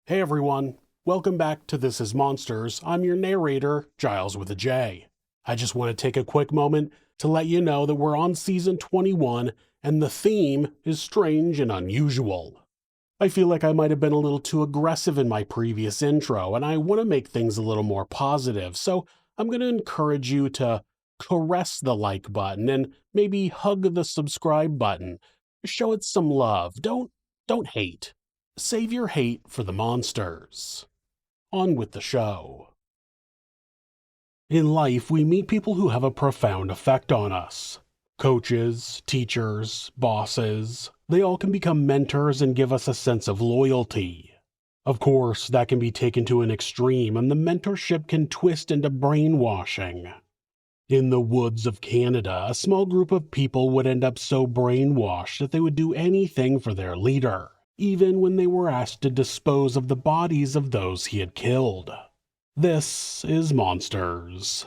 Hey everyone, welcome back to This Is Monsters. I'm your narrator, Giles with a J. I just want to take a quick moment to let you know that we're on season 21 and the theme is strange and unusual. I feel like I might have been a little too aggressive in my previous intro and I want to make things a little more positive, so I'm going to encourage you to caress the like button and maybe hug the subscribe button. Show it some love. Don't hate. Save your hate for the monsters. On with the show. In life, we meet people who have a profound effect on us. Coaches, teachers, bosses, they all can become mentors and give us a sense of loyalty. Of course, that can be taken to an extreme and the mentorship can twist into brainwashing. In the woods of Canada, a small group of people would end up so brainwashed that they would do anything for their leader, even when they were asked to dispose of the bodies of those he had killed. This is Monsters.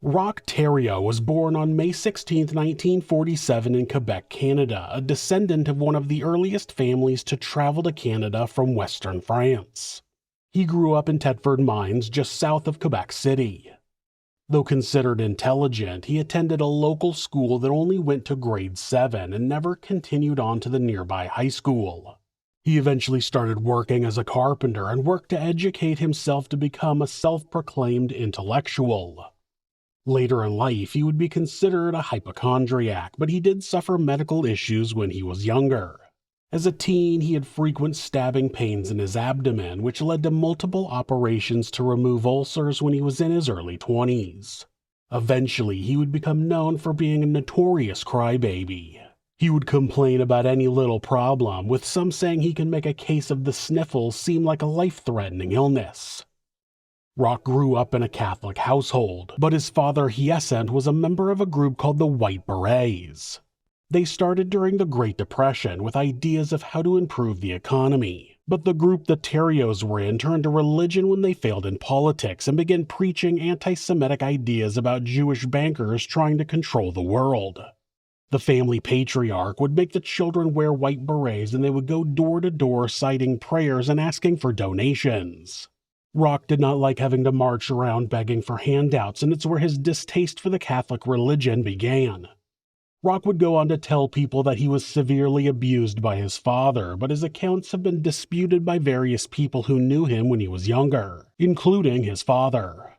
Roch Thériault was born on May 16, 1947 in Quebec, Canada, a descendant of one of the earliest families to travel to Canada from Western France. He grew up in Thetford Mines, just south of Quebec City. Though considered intelligent, he attended a local school that only went to grade 7 and never continued on to the nearby high school. He eventually started working as a carpenter and worked to educate himself to become a self-proclaimed intellectual. Later in life, he would be considered a hypochondriac, but he did suffer medical issues when he was younger. As a teen, he had frequent stabbing pains in his abdomen, which led to multiple operations to remove ulcers when he was in his early 20s. Eventually, he would become known for being a notorious crybaby. He would complain about any little problem, with some saying he can make a case of the sniffles seem like a life-threatening illness. Roch grew up in a Catholic household, but his father Hyacinthe was a member of a group called the White Berets. They started during the Great Depression with ideas of how to improve the economy, but the group the Theriaults were in turned to religion when they failed in politics and began preaching anti-Semitic ideas about Jewish bankers trying to control the world. The family patriarch would make the children wear white berets and they would go door to door citing prayers and asking for donations. Roch did not like having to march around begging for handouts, and it's where his distaste for the Catholic religion began. Roch would go on to tell people that he was severely abused by his father, but his accounts have been disputed by various people who knew him when he was younger, including his father.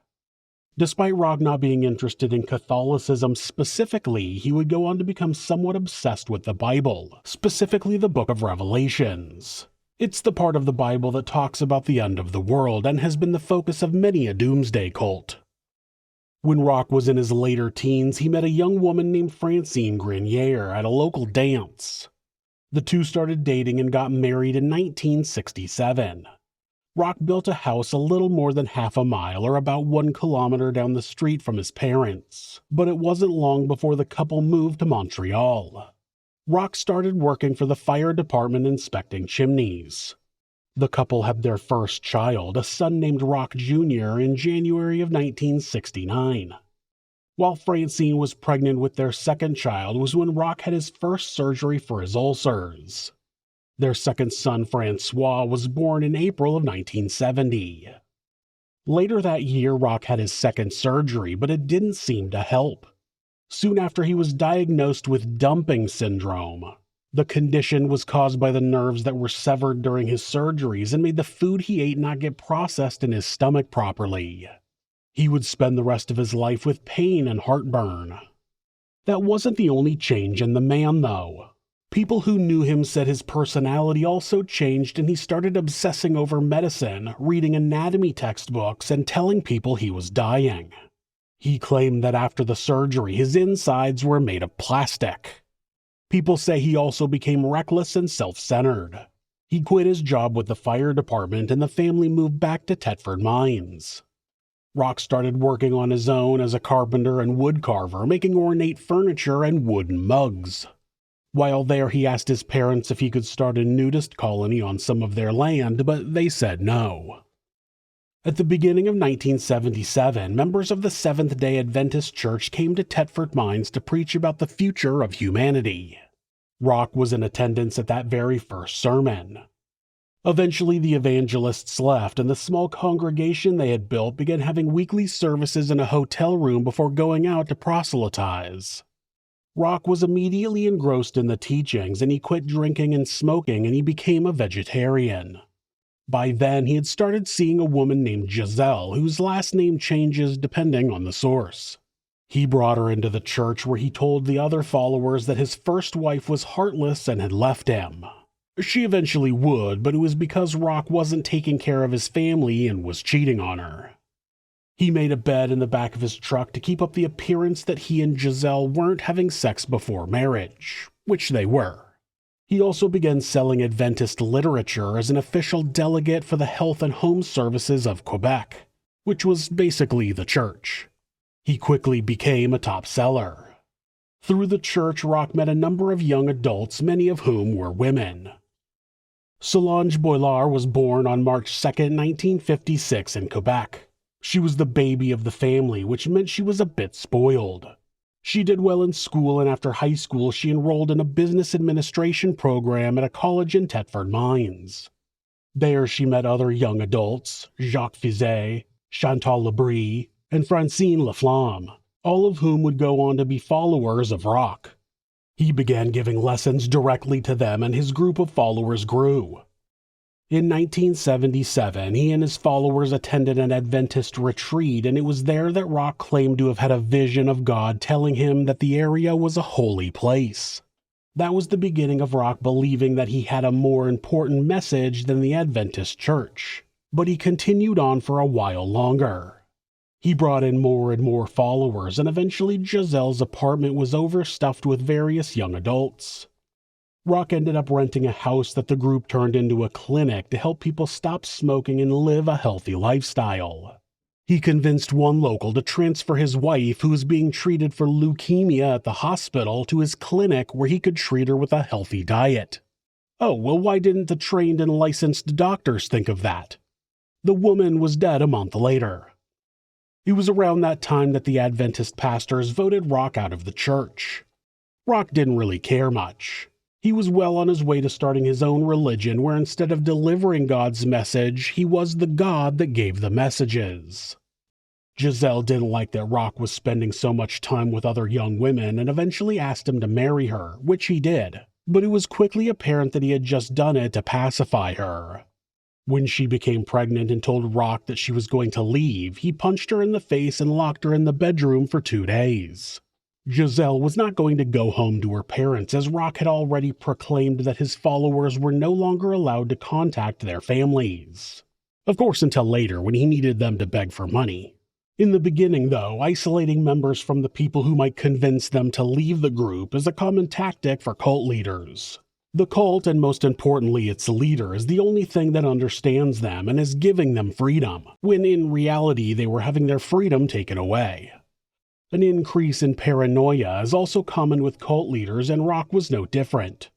Despite Roch not being interested in Catholicism specifically, he would go on to become somewhat obsessed with the Bible, specifically the Book of Revelations. It's the part of the Bible that talks about the end of the world and has been the focus of many a doomsday cult. When Roch was in his later teens, he met a young woman named Francine Grenier at a local dance. The two started dating and got married in 1967. Roch built a house a little more than half a mile or about 1 kilometer down the street from his parents, but it wasn't long before the couple moved to Montreal. Roch started working for the fire department inspecting chimneys. The couple had their first child, a son named Roch Jr., in January of 1969. While Francine was pregnant with their second child was when Roch had his first surgery for his ulcers. Their second son, Francois, was born in April of 1970. Later that year, Roch had his second surgery, but it didn't seem to help. Soon after, he was diagnosed with dumping syndrome. The condition was caused by the nerves that were severed during his surgeries and made the food he ate not get processed in his stomach properly. He would spend the rest of his life with pain and heartburn. That wasn't the only change in the man, though. People who knew him said his personality also changed and he started obsessing over medicine, reading anatomy textbooks, and telling people he was dying. He claimed that after the surgery, his insides were made of plastic. People say he also became reckless and self-centered. He quit his job with the fire department and the family moved back to Thetford Mines. Roch started working on his own as a carpenter and wood carver, making ornate furniture and wooden mugs. While there, he asked his parents if he could start a nudist colony on some of their land, but they said no. At the beginning of 1977, members of the Seventh-day Adventist Church came to Thetford Mines to preach about the future of humanity. Roch was in attendance at that very first sermon. Eventually, the evangelists left, and the small congregation they had built began having weekly services in a hotel room before going out to proselytize. Roch was immediately engrossed in the teachings, and he quit drinking and smoking, and he became a vegetarian. By then, he had started seeing a woman named Giselle, whose last name changes depending on the source. He brought her into the church, where he told the other followers that his first wife was heartless and had left him. She eventually would, but it was because Roch wasn't taking care of his family and was cheating on her. He made a bed in the back of his truck to keep up the appearance that he and Giselle weren't having sex before marriage, which they were. He also began selling Adventist literature as an official delegate for the Health and Home Services of Quebec, which was basically the church. He quickly became a top seller. Through the church, Roch met a number of young adults, many of whom were women. Solange Boilard was born on March 2, 1956 in Quebec. She was the baby of the family, which meant she was a bit spoiled. She did well in school, and after high school she enrolled in a business administration program at a college in Thetford Mines. There she met other young adults, Jacques Fizet, Chantal Labrie, and Francine Laflamme, all of whom would go on to be followers of Roch. He began giving lessons directly to them, and his group of followers grew. In 1977, he and his followers attended an Adventist retreat, and it was there that Roch claimed to have had a vision of God telling him that the area was a holy place. That was the beginning of Roch believing that he had a more important message than the Adventist Church, but he continued on for a while longer. He brought in more and more followers, and eventually Giselle's apartment was overstuffed with various young adults. Roch ended up renting a house that the group turned into a clinic to help people stop smoking and live a healthy lifestyle. He convinced one local to transfer his wife, who was being treated for leukemia at the hospital, to his clinic where he could treat her with a healthy diet. Oh, well, why didn't the trained and licensed doctors think of that? The woman was dead a month later. It was around that time that the Adventist pastors voted Roch out of the church. Roch didn't really care much. He was well on his way to starting his own religion, where instead of delivering God's message, he was the God that gave the messages. Giselle didn't like that Roch was spending so much time with other young women and eventually asked him to marry her, which he did, but it was quickly apparent that he had just done it to pacify her. When she became pregnant and told Roch that she was going to leave, he punched her in the face and locked her in the bedroom for 2 days. Giselle was not going to go home to her parents, as Roch had already proclaimed that his followers were no longer allowed to contact their families. Of course, until later, when he needed them to beg for money. In the beginning, though, isolating members from the people who might convince them to leave the group is a common tactic for cult leaders. The cult, and most importantly its leader, is the only thing that understands them and is giving them freedom, when in reality they were having their freedom taken away. An increase in paranoia is also common with cult leaders, and Roch was no different.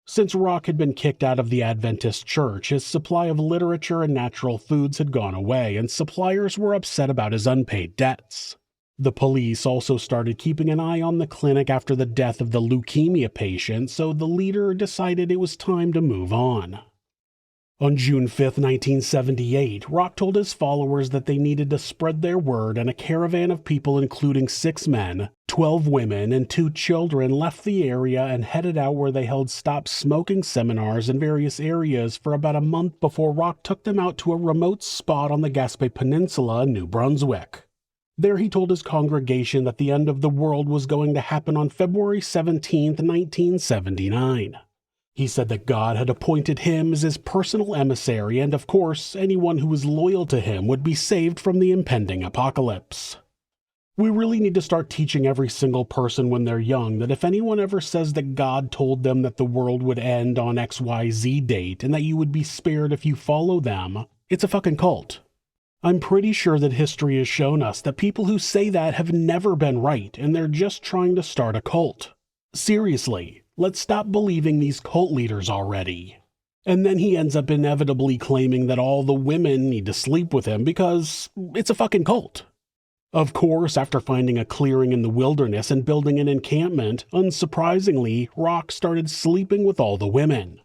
Since Roch had been kicked out of the Adventist Church, his supply of literature and natural foods had gone away, and suppliers were upset about his unpaid debts. The police also started keeping an eye on the clinic after the death of the leukemia patient, so the leader decided it was time to move on. On June 5, 1978, Roch told his followers that they needed to spread their word, and a caravan of people including 6 men, 12 women, and 2 children left the area and headed out, where they held stop smoking seminars in various areas for about a month before Roch took them out to a remote spot on the Gaspé Peninsula in New Brunswick. There he told his congregation that the end of the world was going to happen on February 17, 1979. He said that God had appointed him as his personal emissary, and of course, anyone who was loyal to him would be saved from the impending apocalypse. We really need to start teaching every single person when they're young that if anyone ever says that God told them that the world would end on XYZ date and that you would be spared if you follow them, it's a fucking cult. I'm pretty sure that history has shown us that people who say that have never been right and they're just trying to start a cult. Seriously, let's stop believing these cult leaders already. And then he ends up inevitably claiming that all the women need to sleep with him because it's a fucking cult. Of course, after finding a clearing in the wilderness and building an encampment, unsurprisingly, Roch started sleeping with all the women.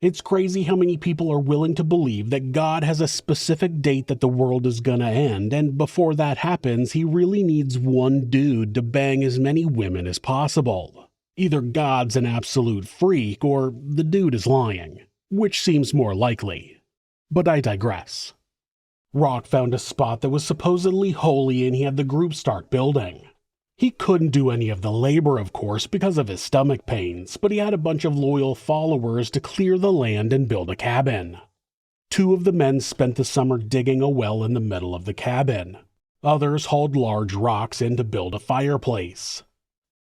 It's crazy how many people are willing to believe that God has a specific date that the world is gonna end, and before that happens, he really needs one dude to bang as many women as possible. Either God's an absolute freak, or the dude is lying, which seems more likely. But I digress. Roch found a spot that was supposedly holy and he had the group start building. He couldn't do any of the labor, of course, because of his stomach pains, but he had a bunch of loyal followers to clear the land and build a cabin. 2 of the men spent the summer digging a well in the middle of the cabin. Others hauled large rocks in to build a fireplace.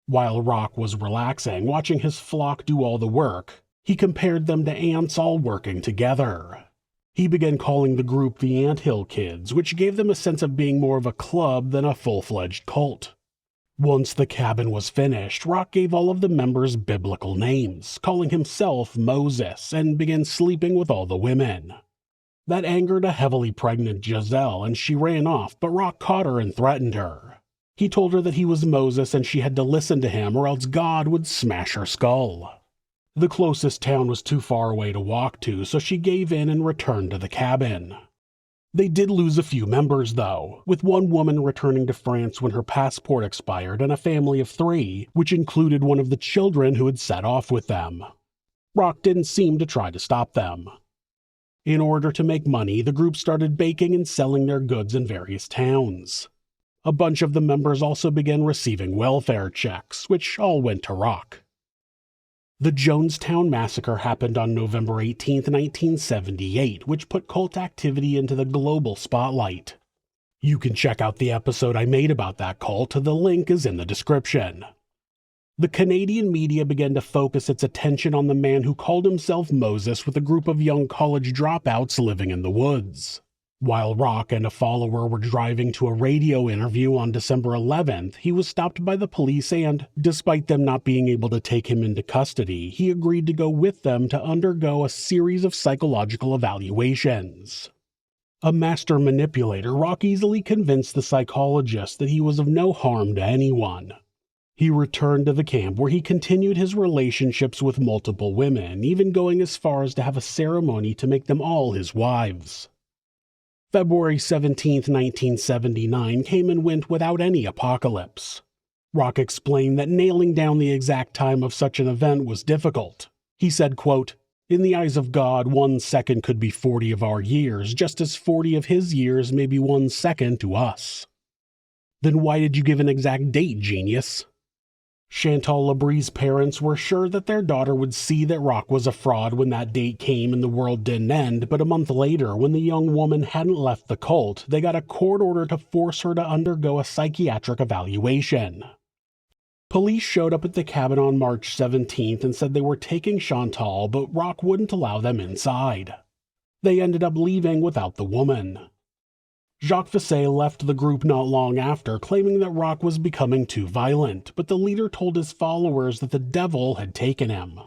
While Roch was relaxing, watching his flock do all the work, he compared them to ants all working together. He began calling the group the Antill Kids, which gave them a sense of being more of a club than a full-fledged cult. Once the cabin was finished, Roch gave all of the members biblical names, calling himself Moses, and began sleeping with all the women. That angered a heavily pregnant Giselle, and she ran off, but Roch caught her and threatened her. He told her that he was Moses and she had to listen to him or else God would smash her skull. The closest town was too far away to walk to, so she gave in and returned to the cabin. They did lose a few members, though, with one woman returning to France when her passport expired and a family of 3, which included one of the children who had set off with them. Roch didn't seem to try to stop them. In order to make money, the group started baking and selling their goods in various towns. A bunch of the members also began receiving welfare checks, which all went to Roch. The Jonestown Massacre happened on November 18, 1978, which put cult activity into the global spotlight. You can check out the episode I made about that cult, the link is in the description. The Canadian media began to focus its attention on the man who called himself Moses with a group of young college dropouts living in the woods. While Roch and a follower were driving to a radio interview on December 11th, he was stopped by the police and, despite them not being able to take him into custody, he agreed to go with them to undergo a series of psychological evaluations. A master manipulator, Roch easily convinced the psychologist that he was of no harm to anyone. He returned to the camp where he continued his relationships with multiple women, even going as far as to have a ceremony to make them all his wives. February 17, 1979 came and went without any apocalypse. Roch explained that nailing down the exact time of such an event was difficult. He said, quote, "In the eyes of God, 1 second could be 40 of our years, just as 40 of his years may be 1 second to us." Then why did you give an exact date, genius? Chantal Labre's parents were sure that their daughter would see that Roch was a fraud when that date came and the world didn't end, but a month later, when the young woman hadn't left the cult, they got a court order to force her to undergo a psychiatric evaluation. Police showed up at the cabin on March 17th and said they were taking Chantal, but Roch wouldn't allow them inside. They ended up leaving without the woman. Jacques Vissé left the group not long after, claiming that Roch was becoming too violent, but the leader told his followers that the devil had taken him.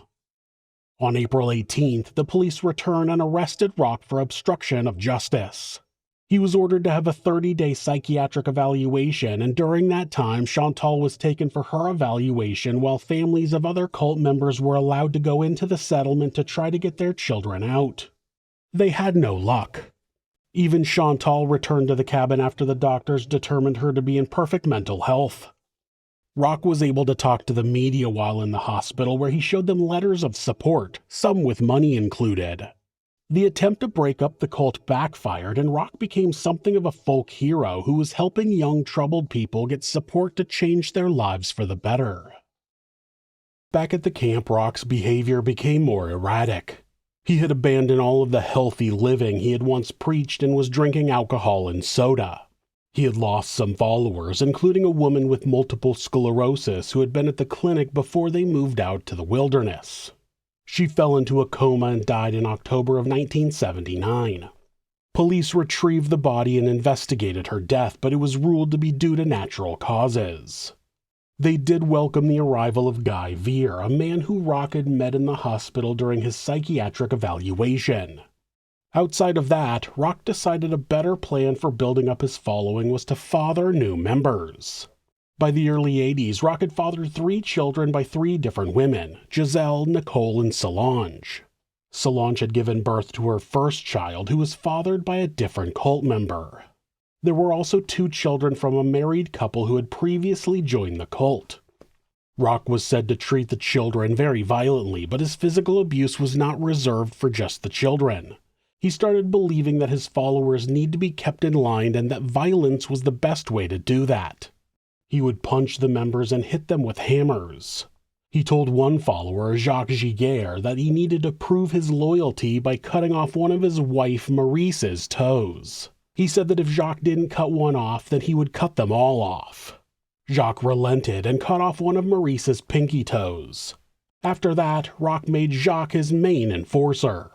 On April 18th, the police returned and arrested Roch for obstruction of justice. He was ordered to have a 30-day psychiatric evaluation, and during that time, Chantal was taken for her evaluation while families of other cult members were allowed to go into the settlement to try to get their children out. They had no luck. Even Chantal returned to the cabin after the doctors determined her to be in perfect mental health. Roch was able to talk to the media while in the hospital, where he showed them letters of support, some with money included. The attempt to break up the cult backfired, and Roch became something of a folk hero who was helping young troubled people get support to change their lives for the better. Back at the camp, Roch's behavior became more erratic. He had abandoned all of the healthy living he had once preached and was drinking alcohol and soda. He had lost some followers, including a woman with multiple sclerosis who had been at the clinic before they moved out to the wilderness. She fell into a coma and died in October of 1979. Police retrieved the body and investigated her death, but it was ruled to be due to natural causes. They did welcome the arrival of Guy Veer, a man who Roch had met in the hospital during his psychiatric evaluation. Outside of that, Roch decided a better plan for building up his following was to father new members. By the early 80s, Roch had fathered 3 children by 3 different women, Giselle, Nicole, and Solange. Solange had given birth to her first child, who was fathered by a different cult member. There were also 2 children from a married couple who had previously joined the cult. Roch was said to treat the children very violently, but his physical abuse was not reserved for just the children. He started believing that his followers need to be kept in line and that violence was the best way to do that. He would punch the members and hit them with hammers. He told one follower, Jacques Giguère, that he needed to prove his loyalty by cutting off one of his wife Maurice's toes. He said that if Jacques didn't cut one off, then he would cut them all off. Jacques relented and cut off one of Maurice's pinky toes. After that, Roch made Jacques his main enforcer.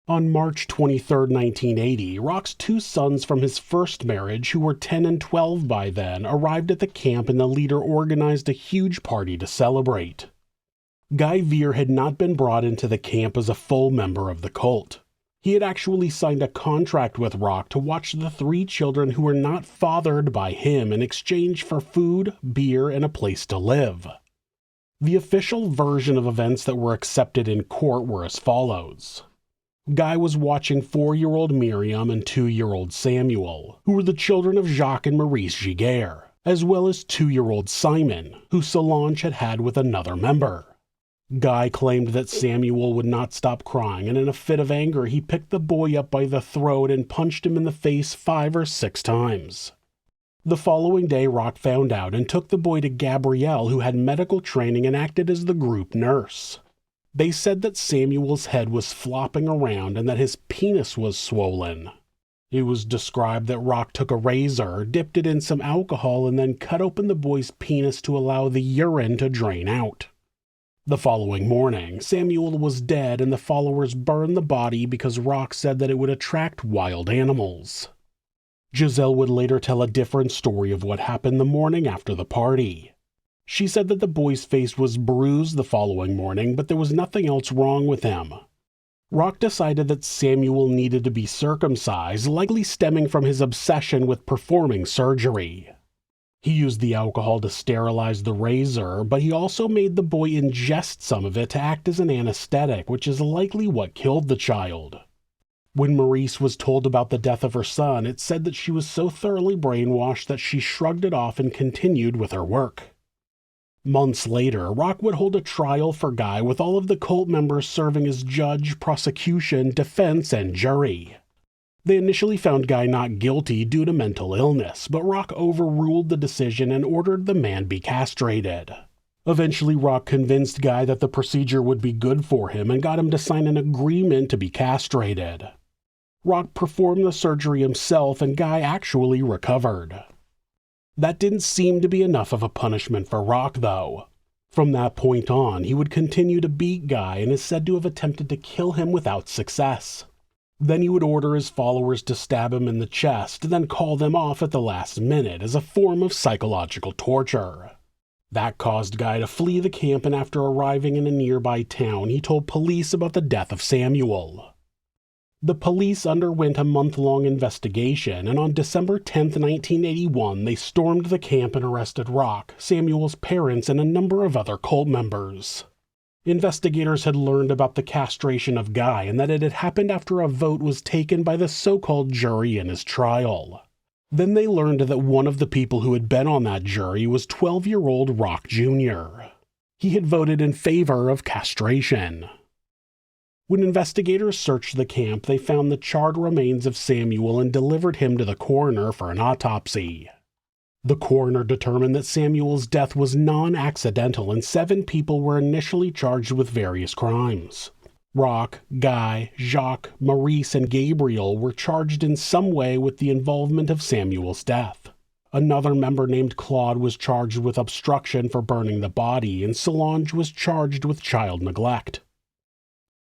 On March 23, 1980, Roch's 2 sons from his first marriage, who were 10 and 12 by then, arrived at the camp and the leader organized a huge party to celebrate. Guy Veer had not been brought into the camp as a full member of the cult. He had actually signed a contract with Roch to watch the 3 children who were not fathered by him in exchange for food, beer, and a place to live. The official version of events that were accepted in court were as follows. Guy was watching 4-year-old Miriam and 2-year-old Samuel, who were the children of Jacques and Maurice Giguère, as well as 2-year-old Simon, who Solange had had with another member. Guy claimed that Samuel would not stop crying, and in a fit of anger he picked the boy up by the throat and punched him in the face 5 or 6 times. The following day, Roch found out and took the boy to Gabrielle, who had medical training and acted as the group nurse. They said that Samuel's head was flopping around and that his penis was swollen. It was described that Roch took a razor, dipped it in some alcohol, and then cut open the boy's penis to allow the urine to drain out. The following morning, Samuel was dead and the followers burned the body because Roch said that it would attract wild animals. Giselle would later tell a different story of what happened the morning after the party. She said that the boy's face was bruised the following morning, but there was nothing else wrong with him. Roch decided that Samuel needed to be circumcised, likely stemming from his obsession with performing surgery. He used the alcohol to sterilize the razor, but he also made the boy ingest some of it to act as an anesthetic, which is likely what killed the child. When Maurice was told about the death of her son, it said that she was so thoroughly brainwashed that she shrugged it off and continued with her work. Months later, Roch would hold a trial for Guy with all of the cult members serving as judge, prosecution, defense, and jury. They initially found Guy not guilty due to mental illness, but Roch overruled the decision and ordered the man be castrated. Eventually, Roch convinced Guy that the procedure would be good for him and got him to sign an agreement to be castrated. Roch performed the surgery himself and Guy actually recovered. That didn't seem to be enough of a punishment for Roch, though. From that point on, he would continue to beat Guy and is said to have attempted to kill him without success. Then he would order his followers to stab him in the chest, then call them off at the last minute as a form of psychological torture. That caused Guy to flee the camp, and after arriving in a nearby town, he told police about the death of Samuel. The police underwent a month-long investigation, and on December 10, 1981, they stormed the camp and arrested Roch, Samuel's parents, and a number of other cult members. Investigators had learned about the castration of Guy and that it had happened after a vote was taken by the so-called jury in his trial. Then they learned that one of the people who had been on that jury was 12-year-old Roch Jr. He had voted in favor of castration. When investigators searched the camp, they found the charred remains of Samuel and delivered him to the coroner for an autopsy. The coroner determined that Samuel's death was non-accidental and 7 people were initially charged with various crimes. Roch, Guy, Jacques, Maurice, and Gabriel were charged in some way with the involvement of Samuel's death. Another member named Claude was charged with obstruction for burning the body, and Solange was charged with child neglect.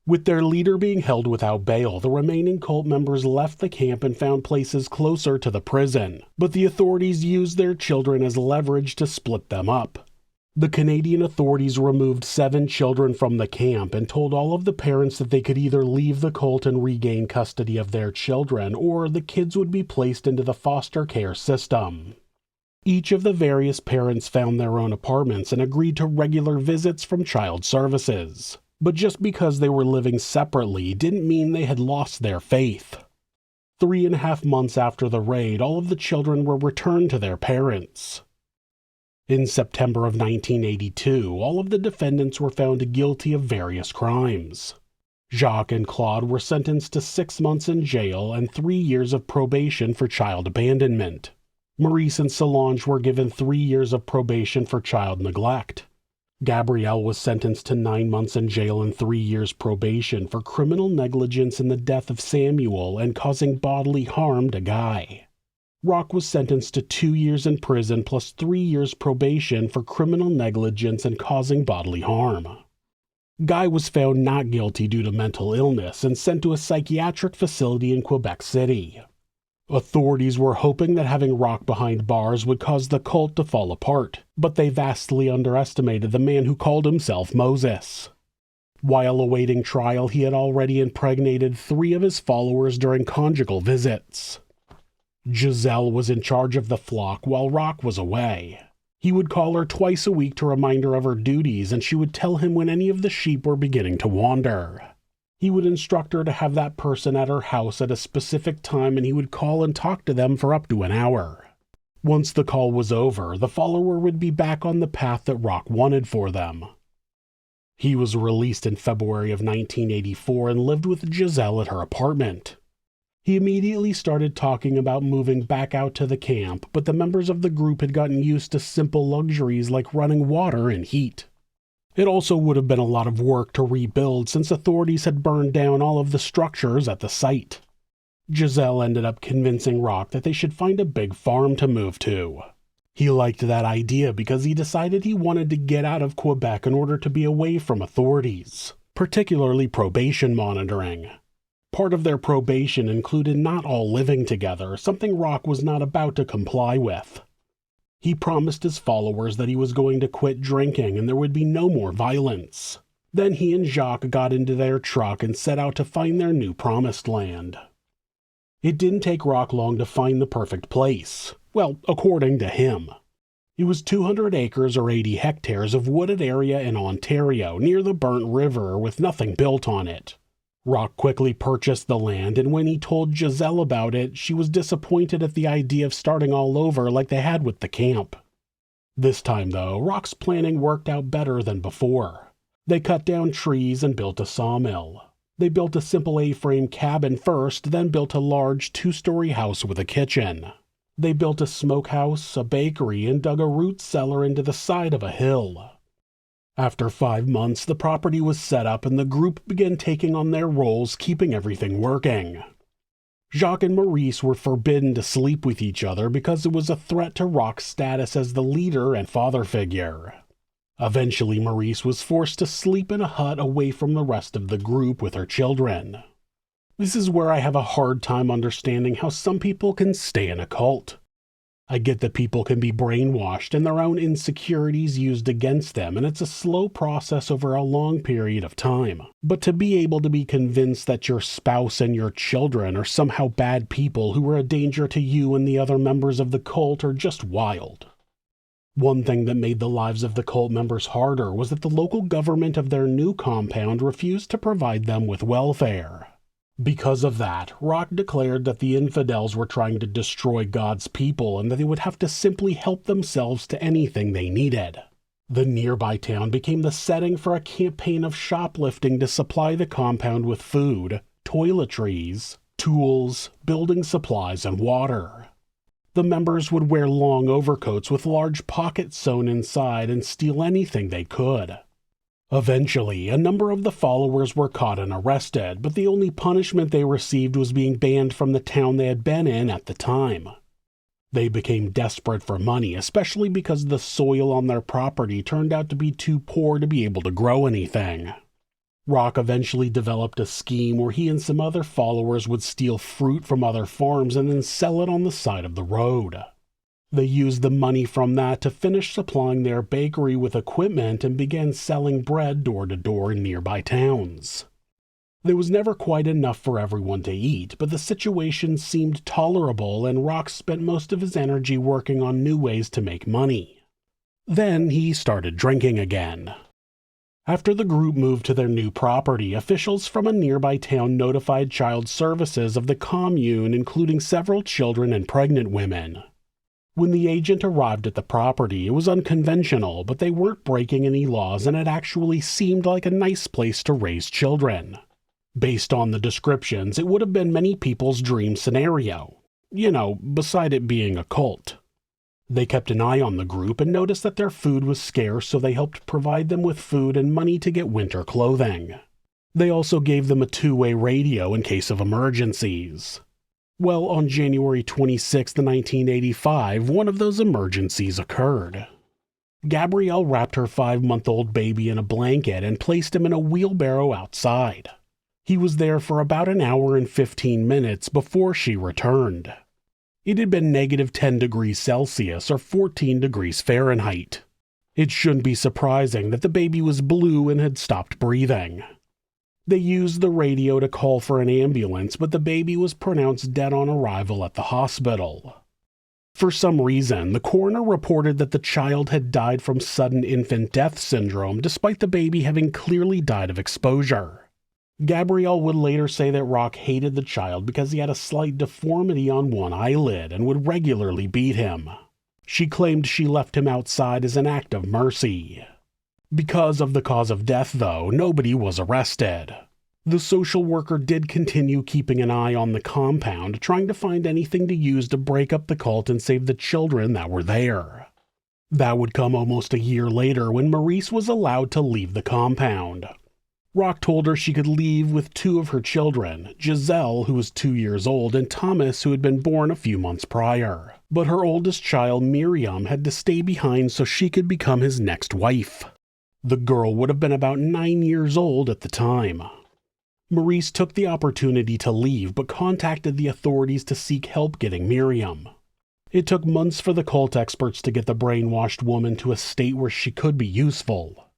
With their leader being held without bail, the remaining cult members left the camp and found places closer to the prison, but the authorities used their children as leverage to split them up. The Canadian authorities removed 7 children from the camp and told all of the parents that they could either leave the cult and regain custody of their children, or the kids would be placed into the foster care system. Each of the various parents found their own apartments and agreed to regular visits from child services. But just because they were living separately didn't mean they had lost their faith. 3.5 months after the raid, all of the children were returned to their parents. In September of 1982, all of the defendants were found guilty of various crimes. Jacques and Claude were sentenced to 6 months in jail and 3 years of probation for child abandonment. Maurice and Solange were given 3 years of probation for child neglect. Gabrielle was sentenced to 9 months in jail and 3 years probation for criminal negligence in the death of Samuel and causing bodily harm to Guy. Roch was sentenced to 2 years in prison plus 3 years probation for criminal negligence and causing bodily harm. Guy was found not guilty due to mental illness and sent to a psychiatric facility in Quebec City. Authorities were hoping that having Roch behind bars would cause the cult to fall apart, but they vastly underestimated the man who called himself Moses. While awaiting trial, he had already impregnated 3 of his followers during conjugal visits. Giselle was in charge of the flock while Roch was away. He would call her twice a week to remind her of her duties, and she would tell him when any of the sheep were beginning to wander. He would instruct her to have that person at her house at a specific time, and he would call and talk to them for up to an hour. Once the call was over, the follower would be back on the path that Roch wanted for them. He was released in February of 1984 and lived with Giselle at her apartment. He immediately started talking about moving back out to the camp, but the members of the group had gotten used to simple luxuries like running water and heat. It also would have been a lot of work to rebuild since authorities had burned down all of the structures at the site. Giselle ended up convincing Roch that they should find a big farm to move to. He liked that idea because he decided he wanted to get out of Quebec in order to be away from authorities, particularly probation monitoring. Part of their probation included not all living together, something Roch was not about to comply with. He promised his followers that he was going to quit drinking and there would be no more violence. Then he and Jacques got into their truck and set out to find their new promised land. It didn't take Roch long to find the perfect place. Well, according to him. It was 200 acres or 80 hectares of wooded area in Ontario near the Burnt River with nothing built on it. Roch quickly purchased the land, and when he told Giselle about it, she was disappointed at the idea of starting all over like they had with the camp. This time, though, Roch's planning worked out better than before. They cut down trees and built a sawmill. They built a simple A-frame cabin first, then built a large 2-story house with a kitchen. They built a smokehouse, a bakery, and dug a root cellar into the side of a hill. After 5 months, the property was set up and the group began taking on their roles, keeping everything working. Jacques and Maurice were forbidden to sleep with each other because it was a threat to Roch's status as the leader and father figure. Eventually, Maurice was forced to sleep in a hut away from the rest of the group with her children. This is where I have a hard time understanding how some people can stay in a cult. I get that people can be brainwashed and their own insecurities used against them, and it's a slow process over a long period of time. But to be able to be convinced that your spouse and your children are somehow bad people who are a danger to you and the other members of the cult are just wild. One thing that made the lives of the cult members harder was that the local government of their new compound refused to provide them with welfare. Because of that, Roch declared that the infidels were trying to destroy God's people and that they would have to simply help themselves to anything they needed. The nearby town became the setting for a campaign of shoplifting to supply the compound with food, toiletries, tools, building supplies, and water. The members would wear long overcoats with large pockets sewn inside and steal anything they could. Eventually, a number of the followers were caught and arrested, but the only punishment they received was being banned from the town they had been in at the time. They became desperate for money, especially because the soil on their property turned out to be too poor to be able to grow anything. Roch eventually developed a scheme where he and some other followers would steal fruit from other farms and then sell it on the side of the road. They used the money from that to finish supplying their bakery with equipment and began selling bread door to door in nearby towns. There was never quite enough for everyone to eat, but the situation seemed tolerable and Roch spent most of his energy working on new ways to make money. Then he started drinking again. After the group moved to their new property, officials from a nearby town notified child services of the commune, including several children and pregnant women. When the agent arrived at the property, it was unconventional, but they weren't breaking any laws and it actually seemed like a nice place to raise children. Based on the descriptions, it would have been many people's dream scenario. Beside it being a cult. They kept an eye on the group and noticed that their food was scarce, so they helped provide them with food and money to get winter clothing. They also gave them a two-way radio in case of emergencies. Well, on January 26, 1985, one of those emergencies occurred. Gabrielle wrapped her 5-month-old baby in a blanket and placed him in a wheelbarrow outside. He was there for about an hour and 15 minutes before she returned. It had been negative 10 degrees Celsius or 14 degrees Fahrenheit. It shouldn't be surprising that the baby was blue and had stopped breathing. They used the radio to call for an ambulance, but the baby was pronounced dead on arrival at the hospital. For some reason, the coroner reported that the child had died from sudden infant death syndrome, despite the baby having clearly died of exposure. Gabrielle would later say that Roch hated the child because he had a slight deformity on one eyelid and would regularly beat him. She claimed she left him outside as an act of mercy. Because of the cause of death, though, nobody was arrested. The social worker did continue keeping an eye on the compound, trying to find anything to use to break up the cult and save the children that were there. That would come almost a year later when Maurice was allowed to leave the compound. Roch told her she could leave with 2 of her children, Giselle, who was 2 years old, and Thomas, who had been born a few months prior. But her oldest child, Miriam, had to stay behind so she could become his next wife. The girl would have been about 9 years old at the time. Maurice took the opportunity to leave, but contacted the authorities to seek help getting Miriam. It took months for the cult experts to get the brainwashed woman to a state where she could be useful.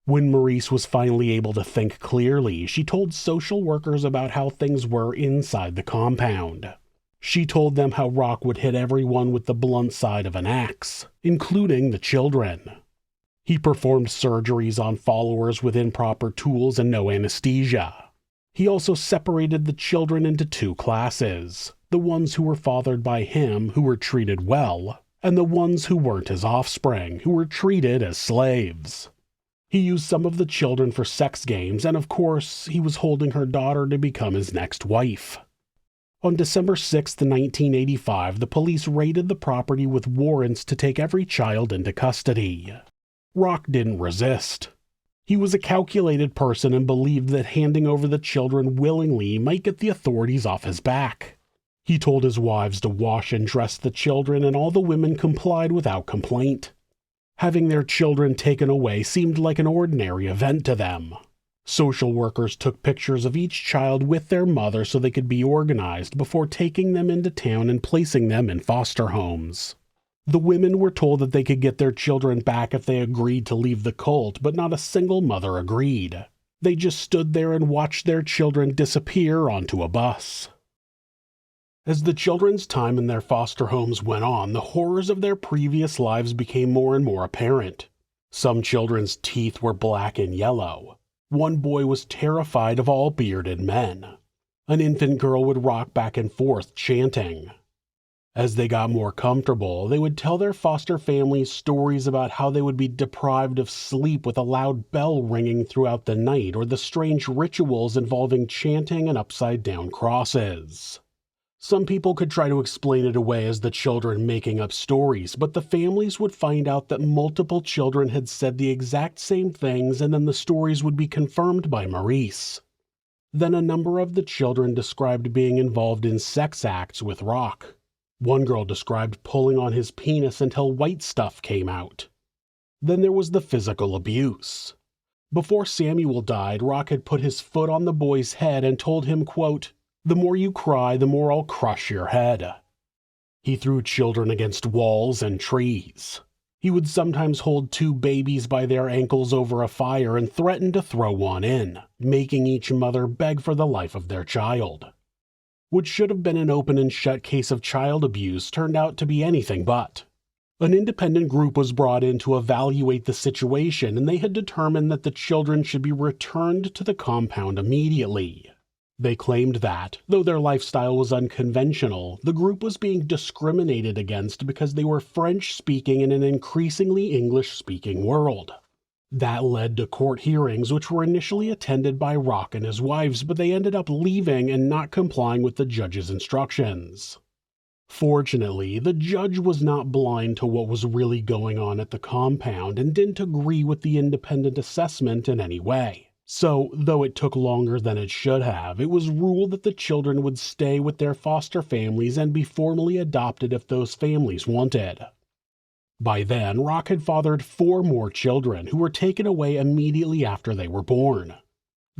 When Maurice was finally able to think clearly, she told social workers about how things were inside the compound. She told them how Roch would hit everyone with the blunt side of an axe, including the children. He performed surgeries on followers with improper tools and no anesthesia. He also separated the children into 2 classes, the ones who were fathered by him, who were treated well, and the ones who weren't his offspring, who were treated as slaves. He used some of the children for sex games, and of course, he was holding her daughter to become his next wife. On December 6, 1985, the police raided the property with warrants to take every child into custody. Roch didn't resist. He was a calculated person and believed that handing over the children willingly might get the authorities off his back. He told his wives to wash and dress the children, and all the women complied without complaint. Having their children taken away seemed like an ordinary event to them. Social workers took pictures of each child with their mother so they could be organized before taking them into town and placing them in foster homes. The women were told that they could get their children back if they agreed to leave the cult, but not a single mother agreed. They just stood there and watched their children disappear onto a bus. As the children's time in their foster homes went on, the horrors of their previous lives became more and more apparent. Some children's teeth were black and yellow. One boy was terrified of all bearded men. An infant girl would rock back and forth, chanting. As they got more comfortable, they would tell their foster families stories about how they would be deprived of sleep with a loud bell ringing throughout the night, or the strange rituals involving chanting and upside-down crosses. Some people could try to explain it away as the children making up stories, but the families would find out that multiple children had said the exact same things, and then the stories would be confirmed by Maurice. Then a number of the children described being involved in sex acts with Roch. One girl described pulling on his penis until white stuff came out. Then there was the physical abuse. Before Samuel died, Roch had put his foot on the boy's head and told him, quote, "The more you cry, the more I'll crush your head." He threw children against walls and trees. He would sometimes hold two babies by their ankles over a fire and threaten to throw one in, making each mother beg for the life of their child. What should have been an open and shut case of child abuse turned out to be anything but. An independent group was brought in to evaluate the situation, and they had determined that the children should be returned to the compound immediately. They claimed that, though their lifestyle was unconventional, the group was being discriminated against because they were French-speaking in an increasingly English-speaking world. That led to court hearings which were initially attended by Roch and his wives, but they ended up leaving and not complying with the judge's instructions. Fortunately, the judge was not blind to what was really going on at the compound and didn't agree with the independent assessment in any way. So, though it took longer than it should have, it was ruled that the children would stay with their foster families and be formally adopted if those families wanted. By then, Roch had fathered 4 more children who were taken away immediately after they were born.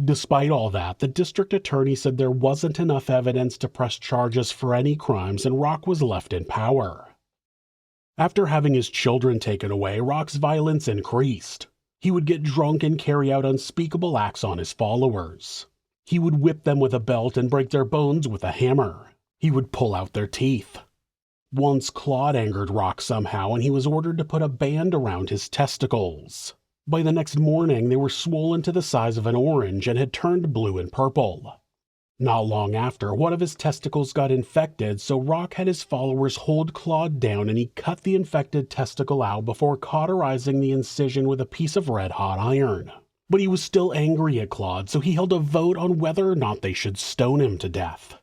Despite all that, the district attorney said there wasn't enough evidence to press charges for any crimes and Roch was left in power. After having his children taken away, Roch's violence increased. He would get drunk and carry out unspeakable acts on his followers. He would whip them with a belt and break their bones with a hammer. He would pull out their teeth. Once Claude angered Roch somehow and he was ordered to put a band around his testicles. By the next morning, they were swollen to the size of an orange and had turned blue and purple. Not long after, one of his testicles got infected, so Roch had his followers hold Claude down and he cut the infected testicle out before cauterizing the incision with a piece of red-hot iron. But he was still angry at Claude, so he held a vote on whether or not they should stone him to death.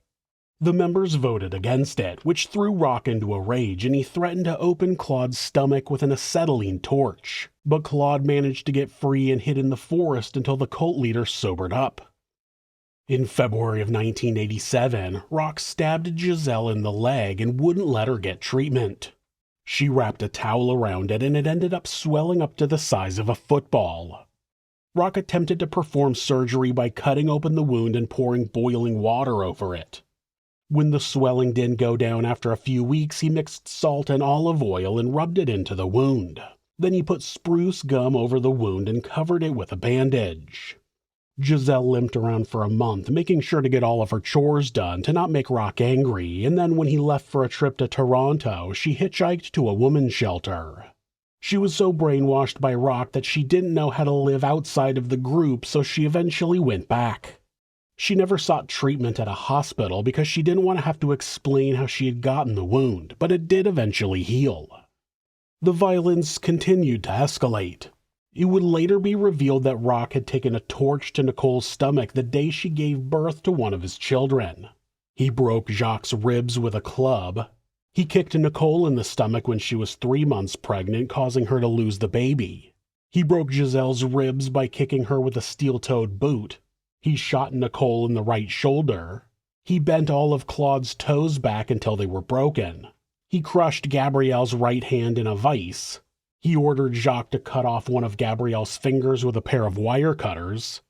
The members voted against it, which threw Roch into a rage, and he threatened to open Claude's stomach with an acetylene torch. But Claude managed to get free and hid in the forest until the cult leader sobered up. In February of 1987, Roch stabbed Giselle in the leg and wouldn't let her get treatment. She wrapped a towel around it and it ended up swelling up to the size of a football. Roch attempted to perform surgery by cutting open the wound and pouring boiling water over it. When the swelling didn't go down after a few weeks, he mixed salt and olive oil and rubbed it into the wound. Then he put spruce gum over the wound and covered it with a bandage. Giselle limped around for a month, making sure to get all of her chores done to not make Roch angry, and then when he left for a trip to Toronto, she hitchhiked to a women's shelter. She was so brainwashed by Roch that she didn't know how to live outside of the group, so she eventually went back. She never sought treatment at a hospital because she didn't want to have to explain how she had gotten the wound, but it did eventually heal. The violence continued to escalate. It would later be revealed that Roch had taken a torch to Nicole's stomach the day she gave birth to one of his children. He broke Jacques' ribs with a club. He kicked Nicole in the stomach when she was 3 months pregnant, causing her to lose the baby. He broke Giselle's ribs by kicking her with a steel-toed boot. He shot Nicole in the right shoulder. He bent all of Claude's toes back until they were broken. He crushed Gabrielle's right hand in a vise. He ordered Jacques to cut off one of Gabrielle's fingers with a pair of wire cutters.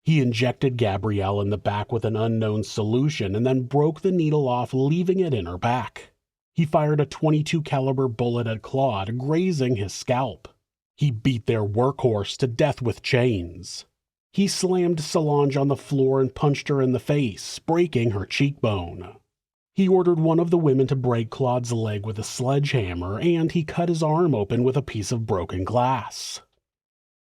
He injected Gabrielle in the back with an unknown solution and then broke the needle off, leaving it in her back. He fired a .22 caliber bullet at Claude, grazing his scalp. He beat their workhorse to death with chains. He slammed Solange on the floor and punched her in the face, breaking her cheekbone. He ordered one of the women to break Claude's leg with a sledgehammer, and he cut his arm open with a piece of broken glass.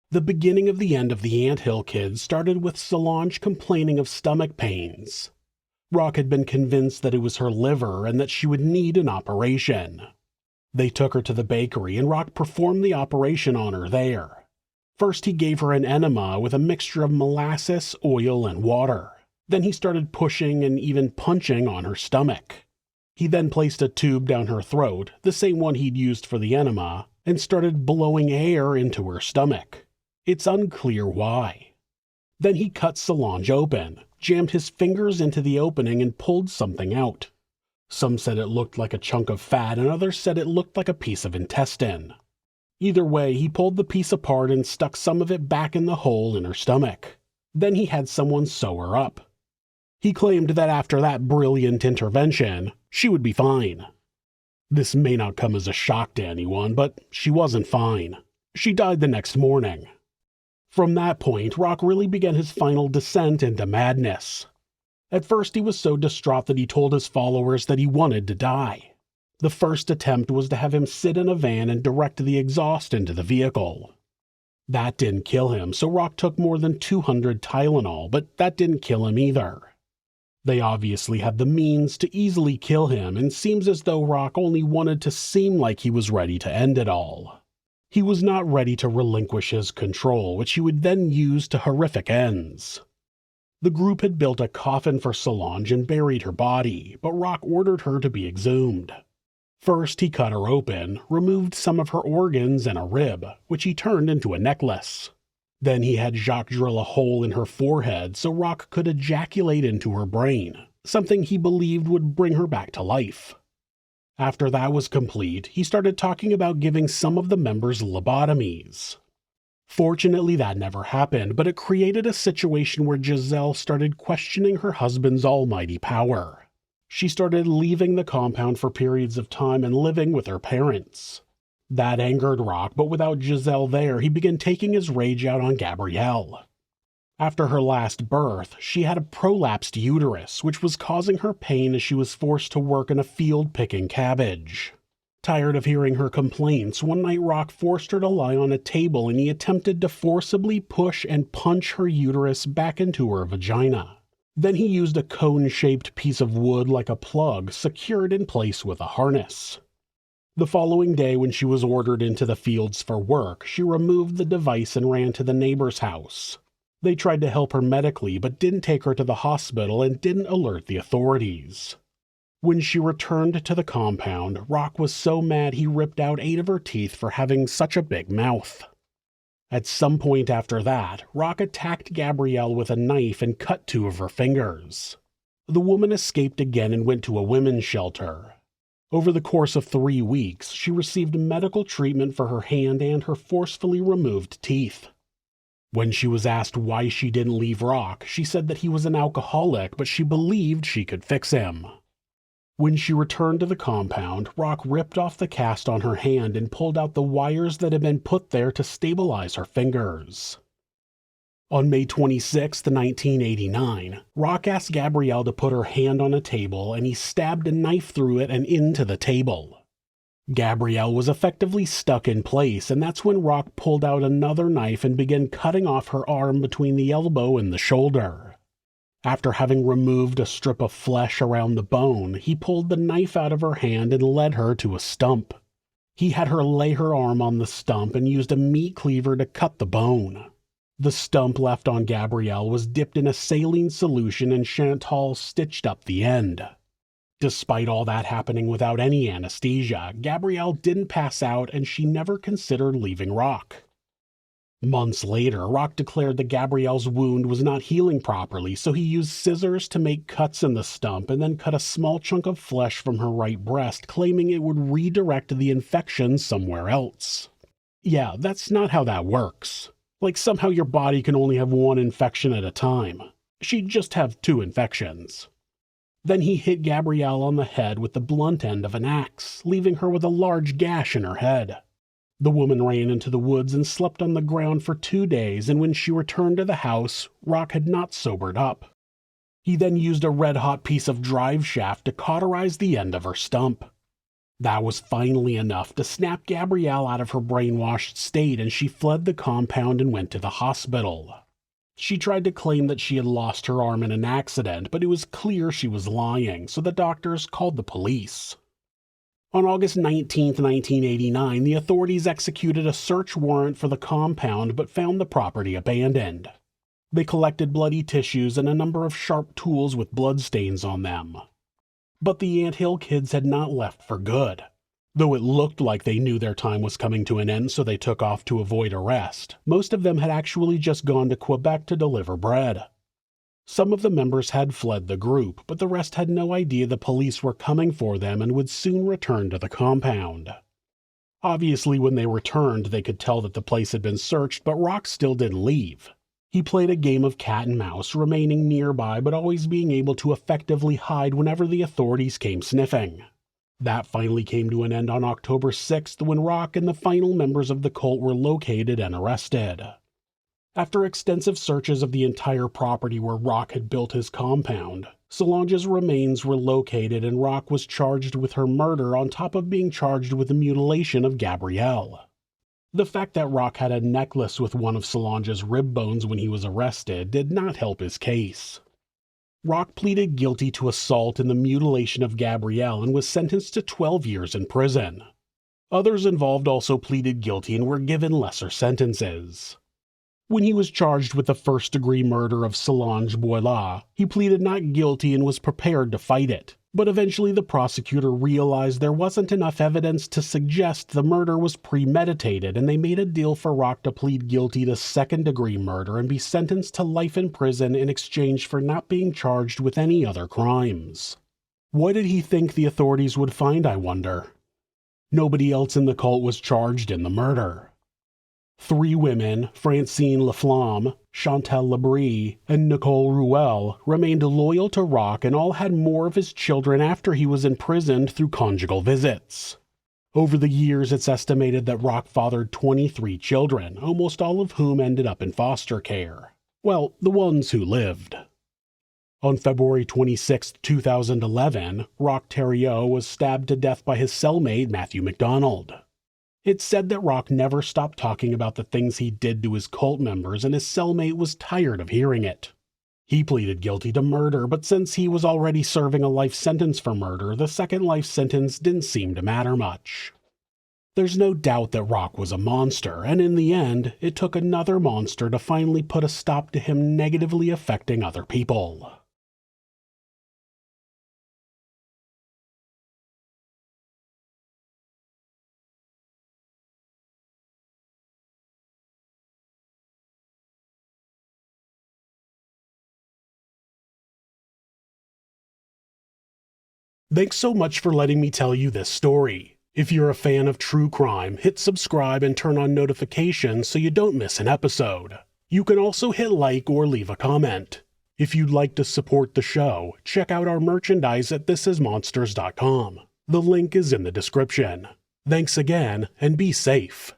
The beginning of the end of the Antill kids started with Solange complaining of stomach pains. Roch had been convinced that it was her liver and that she would need an operation. They took her to the bakery, and Roch performed the operation on her there. First, he gave her an enema with a mixture of molasses, oil, and water. Then he started pushing and even punching on her stomach. He then placed a tube down her throat, the same one he'd used for the enema, and started blowing air into her stomach. It's unclear why. Then he cut Solange open, jammed his fingers into the opening, and pulled something out. Some said it looked like a chunk of fat, and others said it looked like a piece of intestine. Either way, he pulled the piece apart and stuck some of it back in the hole in her stomach. Then he had someone sew her up. He claimed that after that brilliant intervention, she would be fine. This may not come as a shock to anyone, but she wasn't fine. She died the next morning. From that point, Roch really began his final descent into madness. At first, he was so distraught that he told his followers that he wanted to die. The first attempt was to have him sit in a van and direct the exhaust into the vehicle. That didn't kill him, so Roch took more than 200 Tylenol, but that didn't kill him either. They obviously had the means to easily kill him, and seems as though Roch only wanted to seem like he was ready to end it all. He was not ready to relinquish his control, which he would then use to horrific ends. The group had built a coffin for Solange and buried her body, but Roch ordered her to be exhumed. First, he cut her open, removed some of her organs and a rib, which he turned into a necklace. Then he had Jacques drill a hole in her forehead so Roch could ejaculate into her brain, something he believed would bring her back to life. After that was complete, he started talking about giving some of the members lobotomies. Fortunately, that never happened, but it created a situation where Giselle started questioning her husband's almighty power. She started leaving the compound for periods of time and living with her parents. That angered Roch, but without Giselle there, he began taking his rage out on Gabrielle. After her last birth, she had a prolapsed uterus, which was causing her pain as she was forced to work in a field picking cabbage. Tired of hearing her complaints, one night Roch forced her to lie on a table and he attempted to forcibly push and punch her uterus back into her vagina. Then he used a cone-shaped piece of wood like a plug, secured in place with a harness. The following day, when she was ordered into the fields for work, she removed the device and ran to the neighbor's house. They tried to help her medically, but didn't take her to the hospital and didn't alert the authorities. When she returned to the compound, Roch was so mad he ripped out 8 of her teeth for having such a big mouth. At some point after that, Roch attacked Gabrielle with a knife and cut 2 of her fingers. The woman escaped again and went to a women's shelter. Over the course of 3 weeks, she received medical treatment for her hand and her forcefully removed teeth. When she was asked why she didn't leave Roch, she said that he was an alcoholic, but she believed she could fix him. When she returned to the compound, Roch ripped off the cast on her hand and pulled out the wires that had been put there to stabilize her fingers. On May 26, 1989, Roch asked Gabrielle to put her hand on a table and he stabbed a knife through it and into the table. Gabrielle was effectively stuck in place, and that's when Roch pulled out another knife and began cutting off her arm between the elbow and the shoulder. After having removed a strip of flesh around the bone, he pulled the knife out of her hand and led her to a stump. He had her lay her arm on the stump and used a meat cleaver to cut the bone. The stump left on Gabrielle was dipped in a saline solution and Chantal stitched up the end. Despite all that happening without any anesthesia, Gabrielle didn't pass out and she never considered leaving Roch. Months later, Roch declared that Gabrielle's wound was not healing properly, so he used scissors to make cuts in the stump and then cut a small chunk of flesh from her right breast, claiming it would redirect the infection somewhere else. Yeah, that's not how that works. Like somehow your body can only have 1 infection at a time. She'd just have 2 infections. Then he hit Gabrielle on the head with the blunt end of an axe, leaving her with a large gash in her head. The woman ran into the woods and slept on the ground for 2 days, and when she returned to the house, Roch had not sobered up. He then used a red-hot piece of drive shaft to cauterize the end of her stump. That was finally enough to snap Gabrielle out of her brainwashed state, and she fled the compound and went to the hospital. She tried to claim that she had lost her arm in an accident, but it was clear she was lying, so the doctors called the police. On August 19, 1989, the authorities executed a search warrant for the compound but found the property abandoned. They collected bloody tissues and a number of sharp tools with bloodstains on them. But the Antill kids had not left for good. Though it looked like they knew their time was coming to an end, so they took off to avoid arrest, most of them had actually just gone to Quebec to deliver bread. Some of the members had fled the group, but the rest had no idea the police were coming for them and would soon return to the compound. Obviously, when they returned, they could tell that the place had been searched, but Roch still didn't leave. He played a game of cat and mouse, remaining nearby but always being able to effectively hide whenever the authorities came sniffing. That finally came to an end on October 6th when Roch and the final members of the cult were located and arrested. After extensive searches of the entire property where Roch had built his compound, Solange's remains were located and Roch was charged with her murder on top of being charged with the mutilation of Gabrielle. The fact that Roch had a necklace with one of Solange's rib bones when he was arrested did not help his case. Roch pleaded guilty to assault and the mutilation of Gabrielle and was sentenced to 12 years in prison. Others involved also pleaded guilty and were given lesser sentences. When he was charged with the first-degree murder of Solange Boileau, he pleaded not guilty and was prepared to fight it. But eventually the prosecutor realized there wasn't enough evidence to suggest the murder was premeditated, and they made a deal for Roch to plead guilty to second-degree murder and be sentenced to life in prison in exchange for not being charged with any other crimes. What did he think the authorities would find, I wonder? Nobody else in the cult was charged in the murder. 3 women, Francine Laflamme, Chantal Labrie, and Nicole Ruel, remained loyal to Roch and all had more of his children after he was imprisoned through conjugal visits. Over the years, it's estimated that Roch fathered 23 children, almost all of whom ended up in foster care. Well, the ones who lived. On February 26, 2011, Roch Thériault was stabbed to death by his cellmate Matthew MacDonald. It's said that Roch never stopped talking about the things he did to his cult members, and his cellmate was tired of hearing it. He pleaded guilty to murder, but since he was already serving a life sentence for murder, the second life sentence didn't seem to matter much. There's no doubt that Roch was a monster, and in the end, it took another monster to finally put a stop to him negatively affecting other people. Thanks so much for letting me tell you this story. If you're a fan of true crime, hit subscribe and turn on notifications so you don't miss an episode. You can also hit like or leave a comment. If you'd like to support the show, check out our merchandise at thisismonsters.com. The link is in the description. Thanks again, and be safe.